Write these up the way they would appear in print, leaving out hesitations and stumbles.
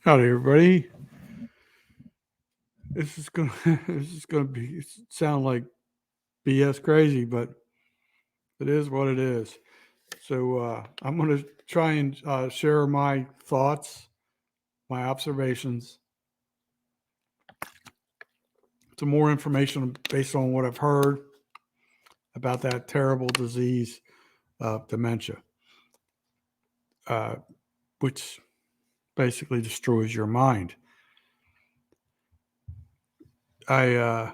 Howdy, everybody. This is gonna this is gonna be sound like BS crazy, but it is what it is. So I'm gonna try and share my thoughts, my observations, some more information based on what I've heard about that terrible disease of dementia, uh, which basically destroys your mind. I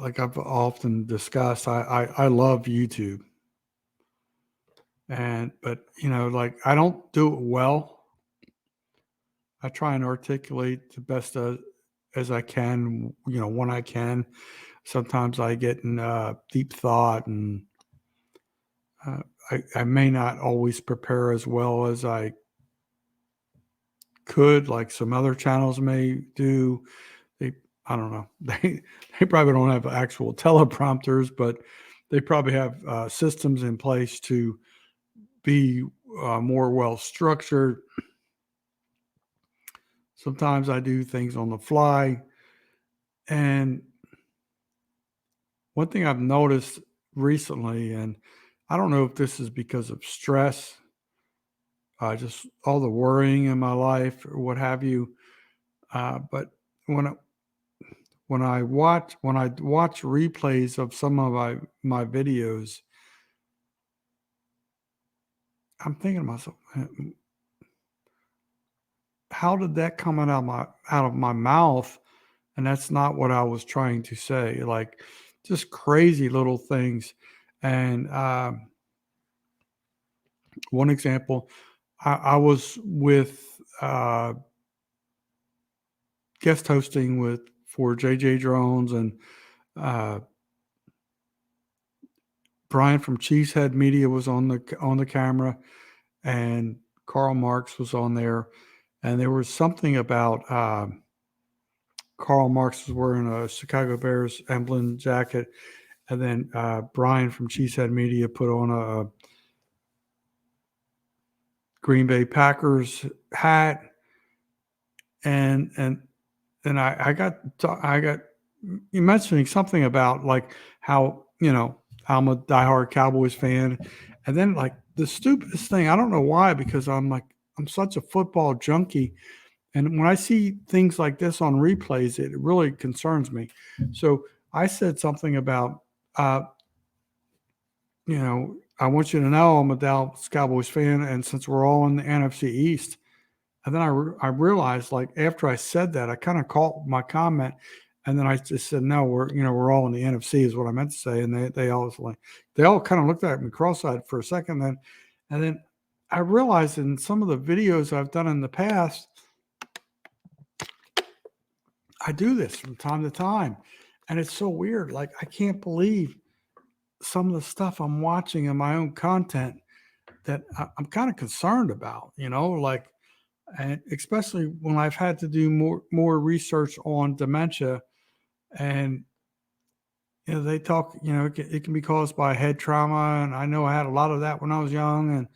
like I've often discussed. I love YouTube. But like I don't do it well. I try and articulate the best as I can, when I can. Sometimes I get in deep thought, and uh, I may not always prepare as well as I could, like some other channels may do. They, I don't know, they probably don't have actual teleprompters, but they probably have systems in place to be more well structured. Sometimes I do things on the fly. And one thing I've noticed recently, and I don't know if this is because of stress, just all the worrying in my life or what have you, but when I, when I watch replays of some of my videos, I'm thinking to myself, how did that come out of my mouth? And that's not what I was trying to say. Like just crazy little things. And one example, I was with guest hosting with for JJ Drones and uh, Brian from Cheesehead Media was on the camera, and Karl Marx was on there, and there was something about Karl Marx was wearing a Chicago Bears emblem jacket, and then Brian from Cheesehead Media put on a Green Bay Packers hat, and and I got you mentioning something about like how I'm a diehard Cowboys fan, and then like the stupidest thing, I don't know why, because I'm such a football junkie, and when I see things like this on replays, it really concerns me. So I said something about uh, I want you to know I'm a Dallas Cowboys fan, and since we're all in the NFC East. And then I realized, like, after I said that, I kind of caught my comment, and then I just said, "No, we're all in the NFC," is what I meant to say. And they all kind of looked at me cross-eyed for a second. And then I realized in some of the videos I've done in the past, I do this from time to time, and it's so weird. Like I can't believe some of the stuff I'm watching in my own content that I'm kind of concerned about. Like. And especially when I've had to do more research on dementia, and they talk, it can be caused by head trauma, and I know I had a lot of that when I was young,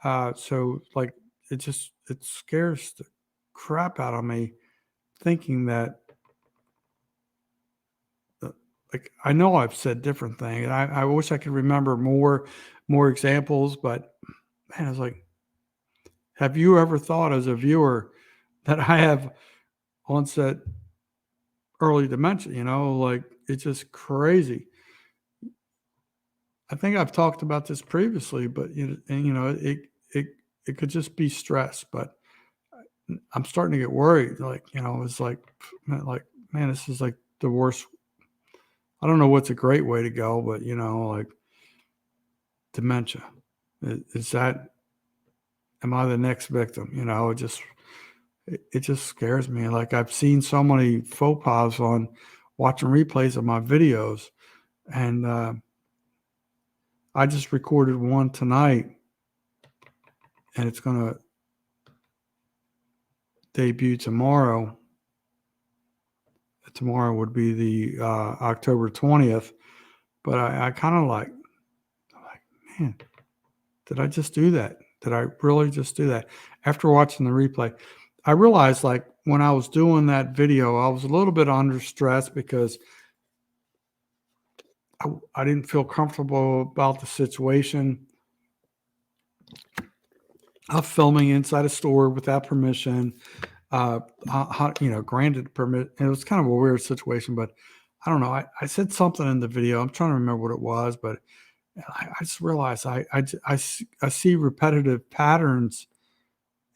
and so like it scares the crap out of me thinking that like I know I've said different things, and I wish I could remember more examples, but man, it's like, have you ever thought as a viewer that I have onset early dementia? Like it's just crazy. I think I've talked about this previously, but it it could just be stress. But I'm starting to get worried. Like it's like man, this is like the worst. I don't know what's a great way to go, but like dementia. Is that, am I the next victim? It just scares me. Like I've seen so many faux pas on watching replays of my videos, and I just recorded one tonight, and it's going to debut tomorrow. Tomorrow would be the October 20th, but I kind of like, man, did I just do that? Did I really just do that? After watching the replay, I realized like when I was doing that video, I was a little bit under stress because I didn't feel comfortable about the situation of filming inside a store without permission. Granted permit. It was kind of a weird situation, but I don't know. I said something in the video. I'm trying to remember what it was, but I just realized I see repetitive patterns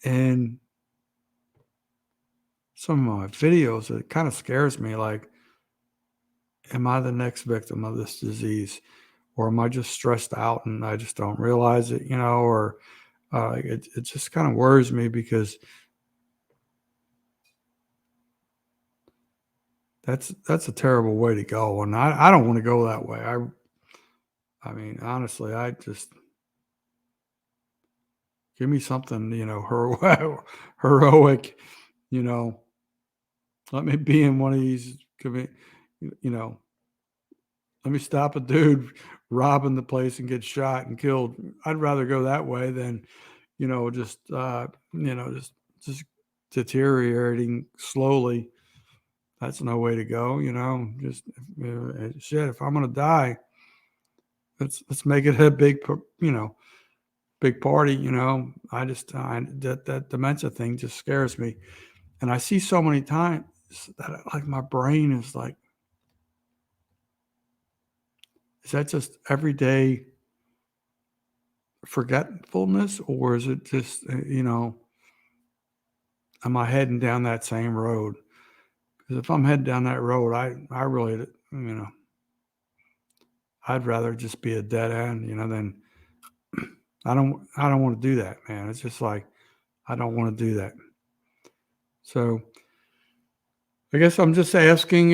in some of my videos. It kind of scares me. Like, am I the next victim of this disease? Or am I just stressed out and I just don't realize it, or it just kind of worries me because that's a terrible way to go. And I don't want to go that way. I mean, honestly, I just give me something, heroic, you know, let me be in one of these, you know, let me stop a dude robbing the place and get shot and killed. I'd rather go that way than, just deteriorating slowly. That's no way to go, just shit. If I'm going to die, let's make it a big party. That dementia thing just scares me. And I see so many times that like my brain is like, is that just everyday forgetfulness, or is it just, am I heading down that same road? Because if I'm heading down that road, I really, I'd rather just be a dead end, than I don't want to do that, man. It's just like, I don't want to do that. So I guess I'm just asking,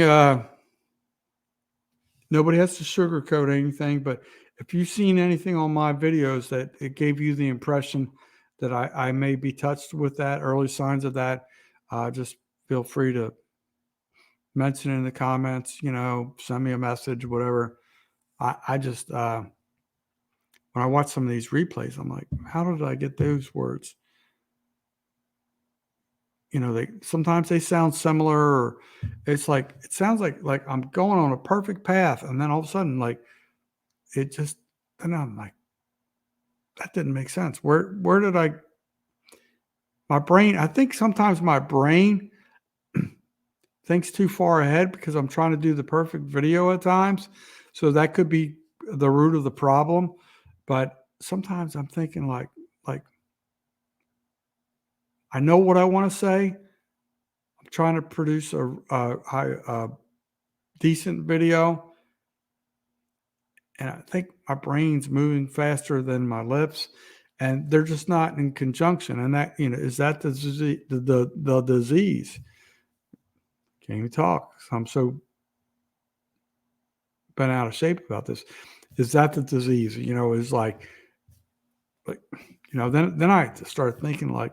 nobody has to sugarcoat anything, but if you've seen anything on my videos that it gave you the impression that I may be touched with that, early signs of that, just feel free to mention it in the comments, send me a message, whatever. I just, when I watch some of these replays, I'm like, how did I get those words? They sometimes they sound similar, or it's like, it sounds like I'm going on a perfect path. And then all of a sudden, like, it just, and I'm like, that didn't make sense. Where did my brain, I think sometimes my brain thinks too far ahead because I'm trying to do the perfect video at times. So that could be the root of the problem. But sometimes I'm thinking like I know what I want to say. I'm trying to produce a decent video, and I think my brain's moving faster than my lips, and they're just not in conjunction. And that, is that the disease? The disease? Can't even talk. I'm so been out of shape about this. Is that the disease? Is like then I start thinking like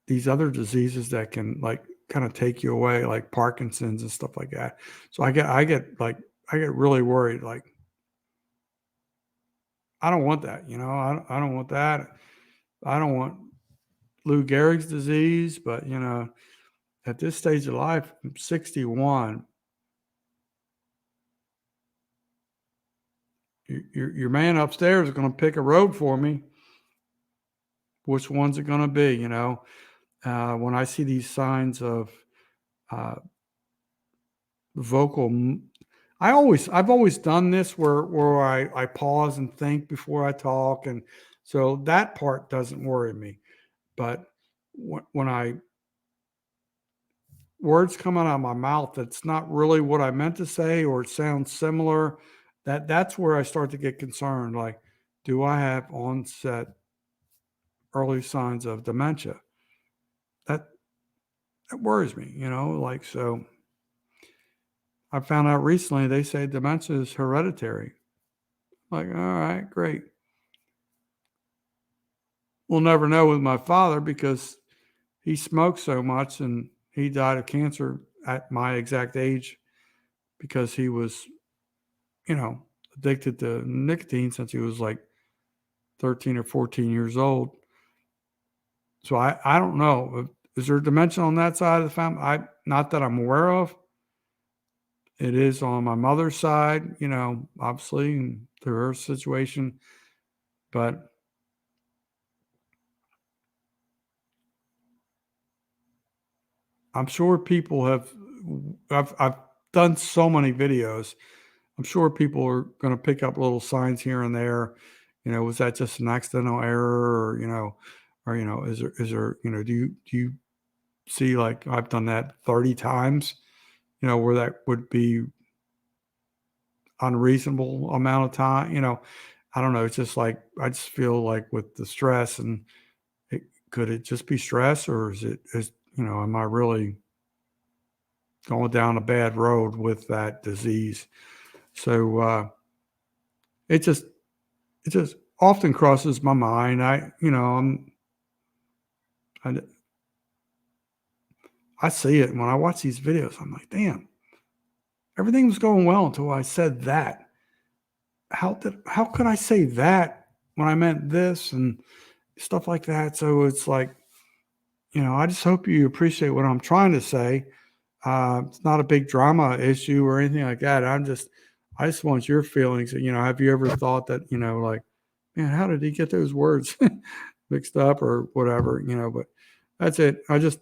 these other diseases that can like kind of take you away, like Parkinson's and stuff like that. So I get really worried. Like, I don't want that. I don't want that. I don't want Lou Gehrig's disease. But at this stage of life, I'm 61. Your man upstairs is going to pick a road for me. Which one's it going to be? When I see these signs of uh, vocal, I've always done this where I pause and think before I talk, and so that part doesn't worry me. But when I words come out of my mouth that's not really what I meant to say, or it sounds similar, that's where I start to get concerned. Like, do I have onset early signs of dementia? That that worries me. Like, so I found out recently they say dementia is hereditary. Like, all right, great. We'll never know with my father because he smoked so much and he died of cancer at my exact age because he was, addicted to nicotine since he was like 13 or 14 years old. So I don't know. Is there dementia on that side of the family? Not that I'm aware of. It is on my mother's side, obviously through her situation, but I'm sure people have. I've done so many videos. I'm sure people are going to pick up little signs here and there. Was that just an accidental error, or is there do you see, like, I've done that 30 times, where that would be unreasonable amount of time. I don't know. It's just like, I just feel like with the stress, and could it just be stress, or am I really going down a bad road with that disease? So it just it just often crosses my mind. I I see it when I watch these videos. I'm like, damn, everything was going well until I said that. How could I say that when I meant this, and stuff like that? So it's like, I just hope you appreciate what I'm trying to say. It's not a big drama issue or anything like that. I just want your feelings. Have you ever thought that, like, man, how did he get those words mixed up or whatever? But that's it. I just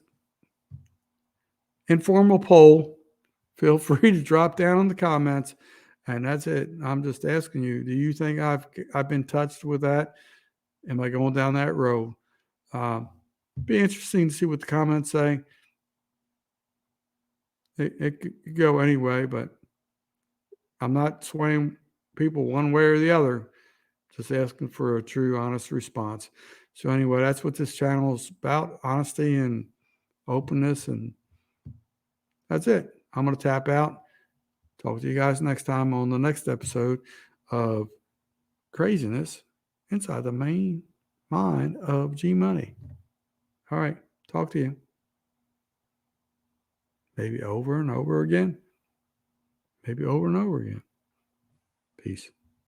informal poll. Feel free to drop down in the comments, and that's it. I'm just asking you: do you think I've been touched with that? Am I going down that road? Um, be interesting to see what the comments say. It could go anyway, but I'm not swaying people one way or the other. Just asking for a true, honest response. So anyway, that's what this channel is about: honesty and openness, and that's it. I'm going to tap out. Talk to you guys next time on the next episode of Craziness Inside the Main Mind of G Money. All right. Talk to you. Maybe over and over again. Maybe over and over again. Peace.